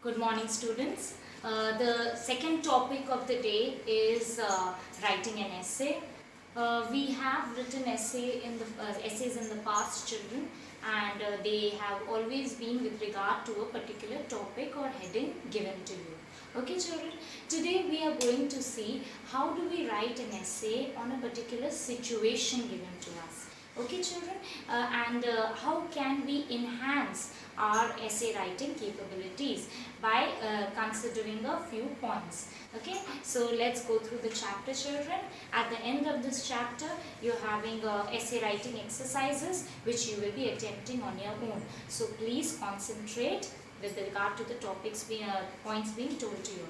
Good morning, students. The second topic of the day is writing an essay. We have written essays in the past, children, and they have always been with regard to a particular topic or heading given to you. Okay, children. Today we are going to see how do we write an essay on a particular situation given to us. Okay, children, and how can we enhance our essay writing capabilities by considering a few points. Okay, so let's go through the chapter, children. At the end of this chapter, you're having essay writing exercises which you will be attempting on your own. So please concentrate with regard to the points being told to you.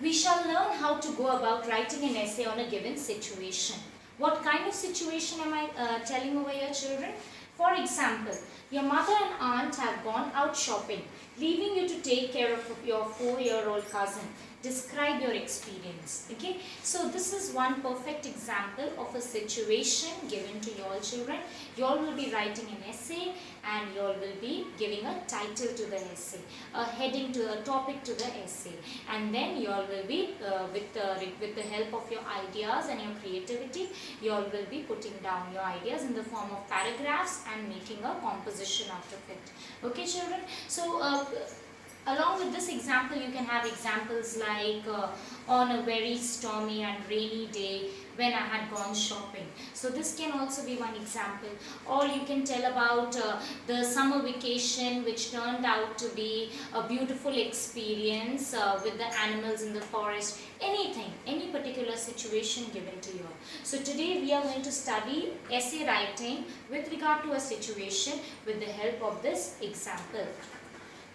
We shall learn how to go about writing an essay on a given situation. What kind of situation am I telling over here, children? For example, your mother and aunt have gone out shopping, leaving you to take care of your 4-year-old cousin. Describe your experience. Okay, so this is one perfect example of a situation given to your children. You all will be writing an essay and you all will be giving a title to the essay, a heading to a topic to the essay, and then you all will be with the help of your ideas and your creativity, you all will be putting down your ideas in the form of paragraphs and making a composition out of it. Okay, children, so along with this example, you can have examples like on a very stormy and rainy day when I had gone shopping. So this can also be one example. Or you can tell about the summer vacation which turned out to be a beautiful experience with the animals in the forest. Anything, any particular situation given to you. So today we are going to study essay writing with regard to a situation with the help of this example.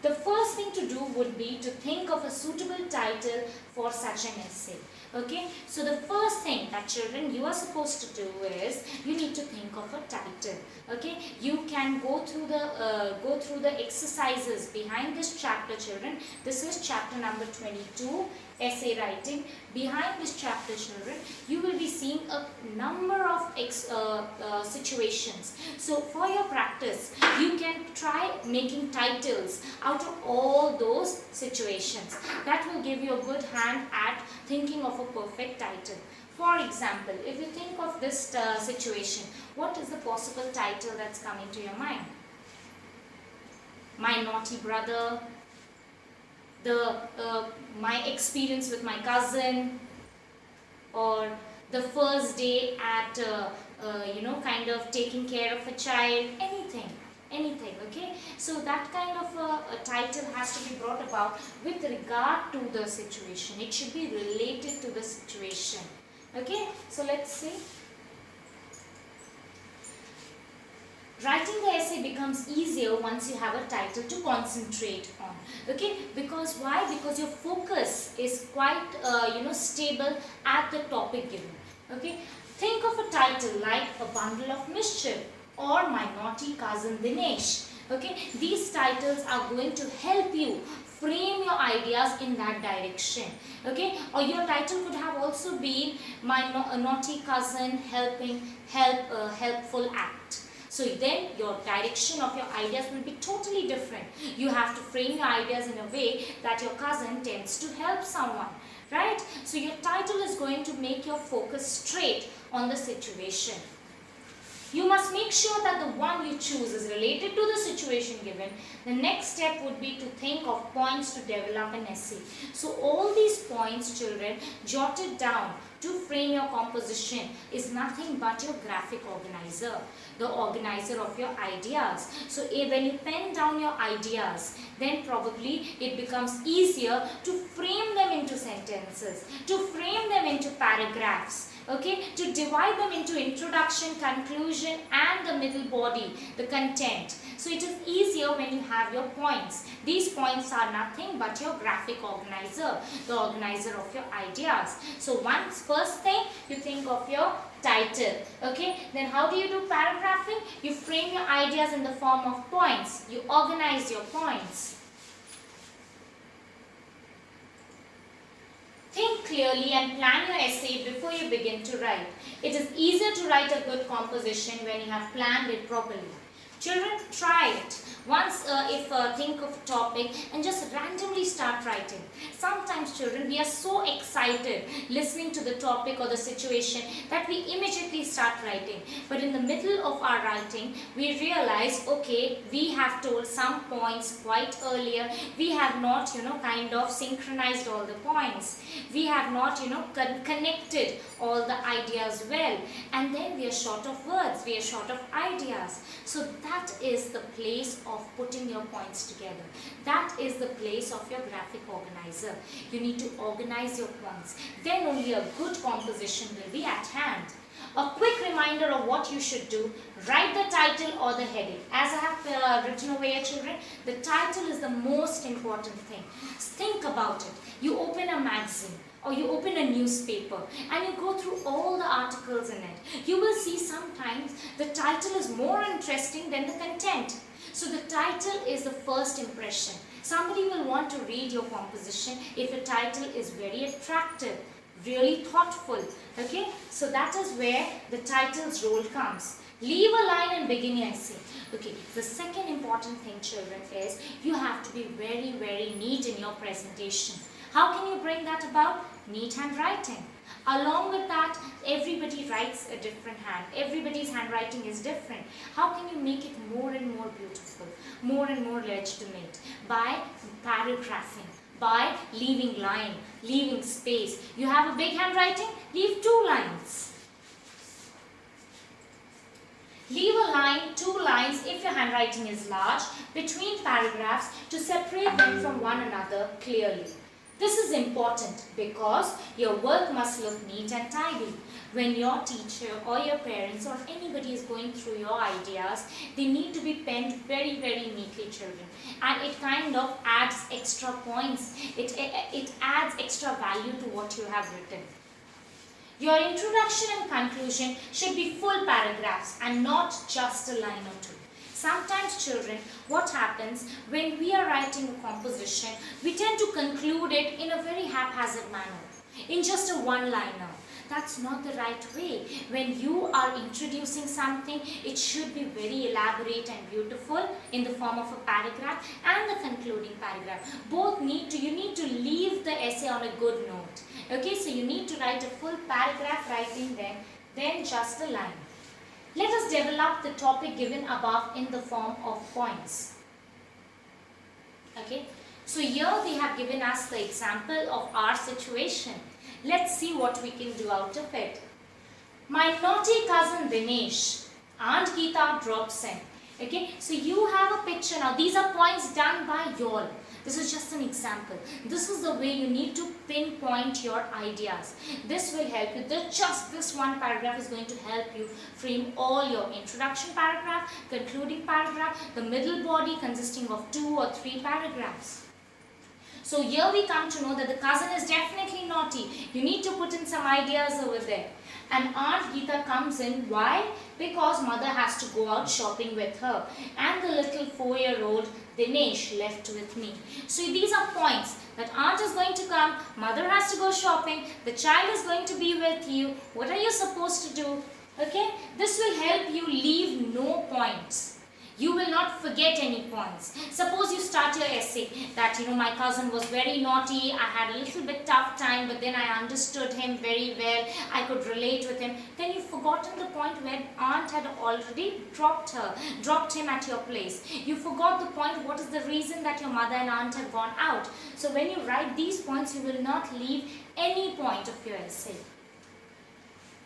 The first thing to do would be to think of a suitable title for such an essay. Okay, so the first thing that children you are supposed to do is you need to think of a title. Okay, you can go through the exercises behind this chapter, children. This is chapter number 22, essay writing. Behind this chapter, children, you will be seeing a number of situations. So for your practice, you can try making titles out of all those situations. That will give you a good hand at thinking of a perfect title. For example, if you think of this situation, what is the possible title that's coming to your mind? My naughty brother, my experience with my cousin, or the first day at kind of taking care of a child, anything. Okay, so that kind of a title has to be brought about with regard to the situation. It should be related to the situation. Okay, so let's see. Writing the essay becomes easier once you have a title to concentrate on. Okay, because why? Because your focus is quite stable at the topic given. Okay, think of a title like A Bundle of Mischief or My Naughty Cousin Dinesh. Okay, these titles are going to help you frame your ideas in that direction. Okay, or your title could have also been My Naughty Cousin Helpful Act. So then your direction of your ideas will be totally different. You have to frame your ideas in a way that your cousin tends to help someone, right? So your title is going to make your focus straight on the situation. You must make sure that the one you choose is related to the situation given. The next step would be to think of points to develop an essay. So all these points, children, jotted down to frame your composition is nothing but your graphic organizer, the organizer of your ideas. So when you pen down your ideas, then probably it becomes easier to frame them into sentences, to frame them into paragraphs. Okay, to divide them into introduction, conclusion and the middle body, the content. So it is easier when you have your points. These points are nothing but your graphic organizer, the organizer of your ideas. So first thing, you think of your title. Okay, then how do you do paragraphing? You frame your ideas in the form of points. You organize your points. Think clearly and plan your essay before you begin to write. It is easier to write a good composition when you have planned it properly. Children, try it. Once if think of a topic and just randomly start writing. Sometimes children, we are so excited listening to the topic or the situation that we immediately start writing. But in the middle of our writing, we realize, okay, we have told some points quite earlier. We have not, kind of synchronized all the points. We have not, connected all the ideas well. And then we are short of words. We are short of ideas. So that is the place of putting your points together. That is the place of your graphic organizer. You need to organize your points. Then only a good composition will be at hand. A quick reminder of what you should do. Write the title or the heading. As I have written over here, children, the title is the most important thing. Think about it. You open a magazine or you open a newspaper and you go through all the articles in it. You will see sometimes the title is more interesting than the content. So the title is the first impression. Somebody will want to read your composition if the title is very attractive, really thoughtful. Okay, so that is where the title's role comes. Leave a line and begin your essay. Okay, the second important thing, children, is you have to be very, very neat in your presentation. How can you bring that about? Neat handwriting. Along with that, everybody writes a different hand. Everybody's handwriting is different. How can you make it more and more beautiful, more and more legitimate? By paragraphing, by leaving line, leaving space. You have a big handwriting? Leave 2 lines. Leave a line, 2 lines if your handwriting is large, between paragraphs to separate them from one another clearly. This is important because your work must look neat and tidy. When your teacher or your parents or anybody is going through your ideas, they need to be penned very, very neatly, children. And it kind of adds extra points. It adds extra value to what you have written. Your introduction and conclusion should be full paragraphs and not just a line or 2. Sometimes, children, what happens when we are writing a composition, we tend to conclude it in a very haphazard manner, in just a one-liner. That's not the right way. When you are introducing something, it should be very elaborate and beautiful in the form of a paragraph and the concluding paragraph. You need to leave the essay on a good note. Okay, so you need to write a full paragraph writing then just a line. Let us develop the topic given above in the form of points. Okay, so here they have given us the example of our situation. Let's see what we can do out of it. My naughty cousin Dinesh, Aunt Geeta drops in. Okay, so you have a picture now. These are points done by you all. This is just an example. This is the way you need to pinpoint your ideas. This will help you. Just this one paragraph is going to help you frame all your introduction paragraph, concluding paragraph, the middle body consisting of 2 or 3 paragraphs. So here we come to know that the cousin is definitely naughty. You need to put in some ideas over there. And Aunt Geeta comes in. Why? Because mother has to go out shopping with her. And the little 4-year-old Dinesh left with me. So these are points that aunt is going to come, mother has to go shopping, the child is going to be with you. What are you supposed to do? Okay? This will help you leave no points. You will not forget any points. Suppose you start your essay that, my cousin was very naughty, I had a little bit tough time, but then I understood him very well, I could relate with him. Then you've forgotten the point where aunt had already dropped him at your place. You forgot the point, what is the reason that your mother and aunt have gone out. So when you write these points, you will not leave any point of your essay.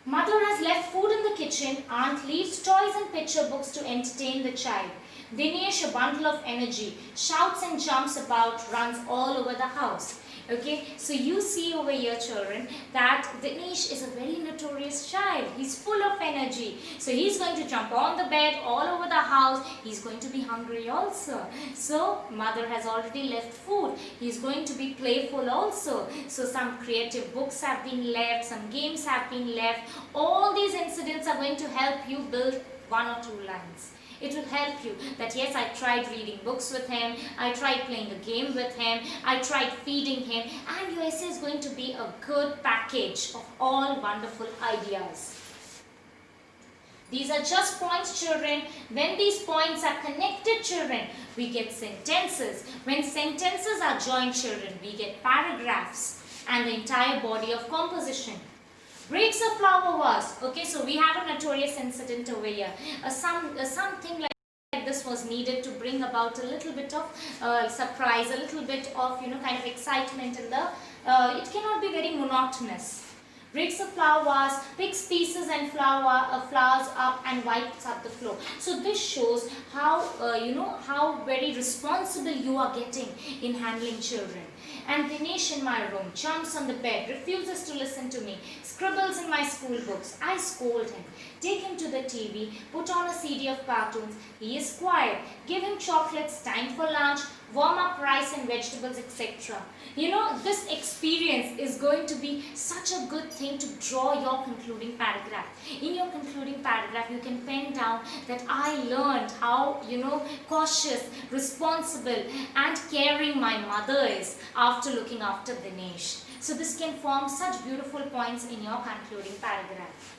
Mother has left food in the kitchen. Aunt leaves toys and picture books to entertain the child. Dinesh, a bundle of energy, shouts and jumps about, runs all over the house. Okay, so you see over here, children, that Dinesh is a very notorious child. He's full of energy. So he's going to jump on the bed, all over the house. He's going to be hungry also. So mother has already left food. He's going to be playful also. So some creative books have been left, some games have been left. All these incidents are going to help you build 1 or 2 lines. It will help you that yes, I tried reading books with him, I tried playing a game with him, I tried feeding him, and your essay is going to be a good package of all wonderful ideas. These are just points, children. When these points are connected, children, we get sentences. When sentences are joined, children, we get paragraphs and the entire body of composition. Breaks a flower vase. Okay, so we have a notorious incident over here. Something like this was needed to bring about a little bit of surprise, a little bit of kind of excitement in the. It cannot be very monotonous. Breaks a flower vase, picks pieces and flowers up and wipes up the floor. So this shows how how very responsible you are getting in handling children. And Dinesh in my room jumps on the bed, refuses to listen to me, scribbles in my school books. I scold him, take him to the TV, put on a CD of cartoons. He is quiet. Give him chocolates, time for lunch, warm up rice and vegetables, etc. This experience is going to be such a good thing to draw your concluding paragraph. In your concluding paragraph, you can pen down that I learned how, cautious, responsible and caring my mother is after looking after Dinesh. So this can form such beautiful points in your concluding paragraph.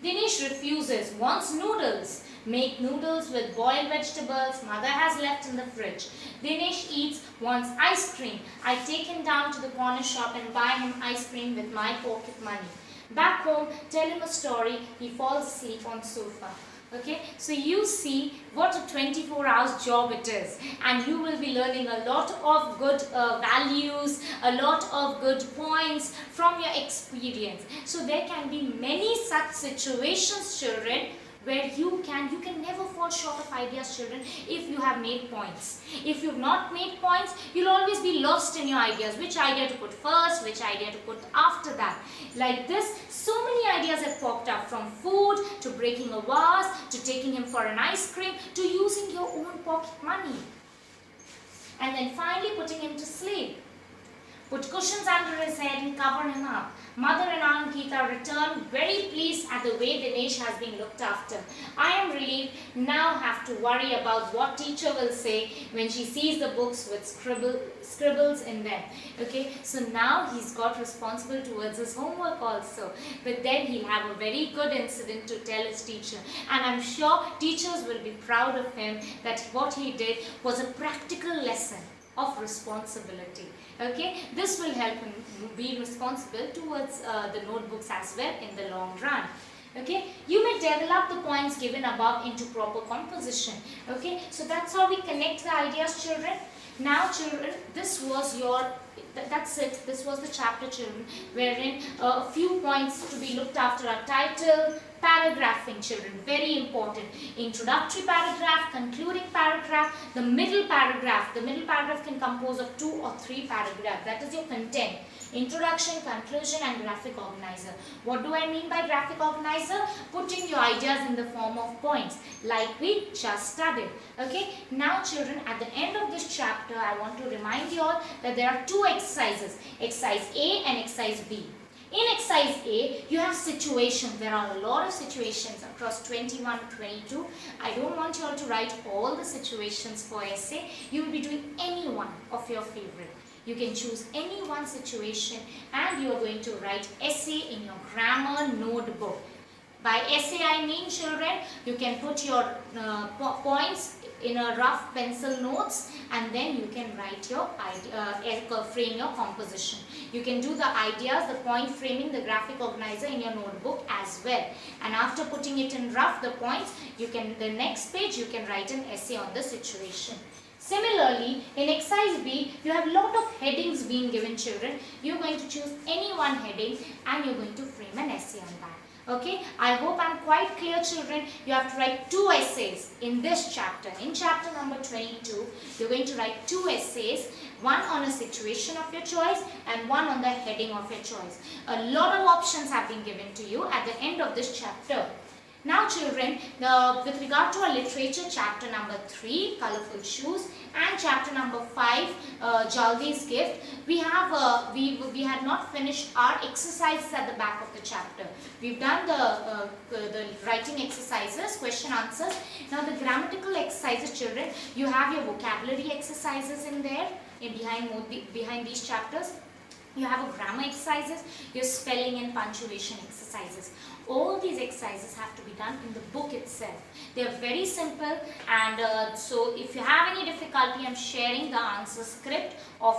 Dinesh refuses, wants noodles. Make noodles with boiled vegetables mother has left in the fridge. Dinesh eats, wants ice cream. I take him down to the corner shop and buy him ice cream with my pocket money. Back home, tell him a story. He falls asleep on sofa. Okay, so you see what a 24 hours job it is, and you will be learning a lot of good values, a lot of good points from your experience. So there can be many such situations, children, where you can never fall short of ideas, children, if you have made points. If you have not made points, you'll always be lost in your ideas. Which idea to put first, which idea to put after that. Like this, so many ideas have popped up, from food to breaking a vase, to taking him for an ice cream, to using your own pocket money. And then finally putting him to sleep. Put cushions under his head and cover him up. Mother and Aunt Geeta return very pleased at the way Dinesh has been looked after. I am relieved, now have to worry about what teacher will say when she sees the books with scribbles in them. Okay, so now he's got responsible towards his homework also. But then he'll have a very good incident to tell his teacher. And I'm sure teachers will be proud of him that what he did was a practical lesson of responsibility. Okay, this will help him be responsible towards the notebooks as well in the long run. Okay, you may develop the points given above into proper composition. Okay, so that's how we connect the ideas, children. Now, children, this was your that's it. This was the chapter, children, wherein a few points to be looked after are title, paragraphing, children, very important. Introductory paragraph, concluding paragraph, the middle paragraph. The middle paragraph can compose of 2 or 3 paragraphs. That is your content. Introduction, conclusion and graphic organizer. What do I mean by graphic organizer? Putting your ideas in the form of points, like we just studied. Okay, now children, at the end of this chapter, I want to remind you all that there are 2 exercises, exercise A and exercise B. In exercise A, you have situations. There are a lot of situations across 21 to 22. I don't want you all to write all the situations for essay. You will be doing any one of your favorite. You can choose any one situation and you are going to write essay in your grammar notebook. By essay I mean, children, you can put your points in a rough pencil notes, and then you can write your frame your composition. You can do the ideas, the point framing, the graphic organizer in your notebook as well. And after putting it in rough, the points, you can, the next page, you can write an essay on the situation. Similarly, in exercise B, you have a lot of headings being given, children. You're going to choose any one heading and you're going to frame an essay on that. Okay, I hope I'm quite clear, children. You have to write 2 essays in this chapter. In chapter number 22, you're going to write 2 essays, one on a situation of your choice and one on the heading of your choice. A lot of options have been given to you at the end of this chapter. Now, children, with regard to our literature, chapter number 3, Colorful Shoes, and chapter number 5, Jaldi's Gift, we had not finished our exercises at the back of the chapter. We've done the writing exercises, question answers. Now the grammatical exercises, children, you have your vocabulary exercises in there, behind these chapters. You have a grammar exercises, your spelling and punctuation exercises. All these exercises have to be done in the book itself. They are very simple, and so if you have any difficulty, I'm sharing the answer script of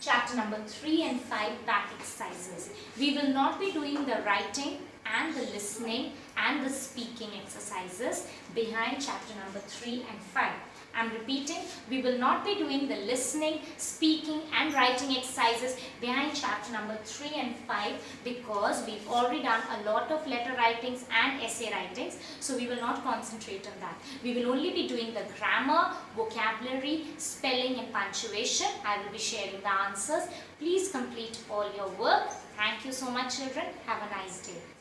chapter number 3 and 5 back exercises. We will not be doing the writing and the listening and the speaking exercises behind chapter number 3 and 5. I'm repeating, we will not be doing the listening, speaking and writing exercises behind chapter number 3 and 5 because we've already done a lot of letter writings and essay writings, so we will not concentrate on that. We will only be doing the grammar, vocabulary, spelling and punctuation. I will be sharing the answers. Please complete all your work. Thank you so much, children. Have a nice day.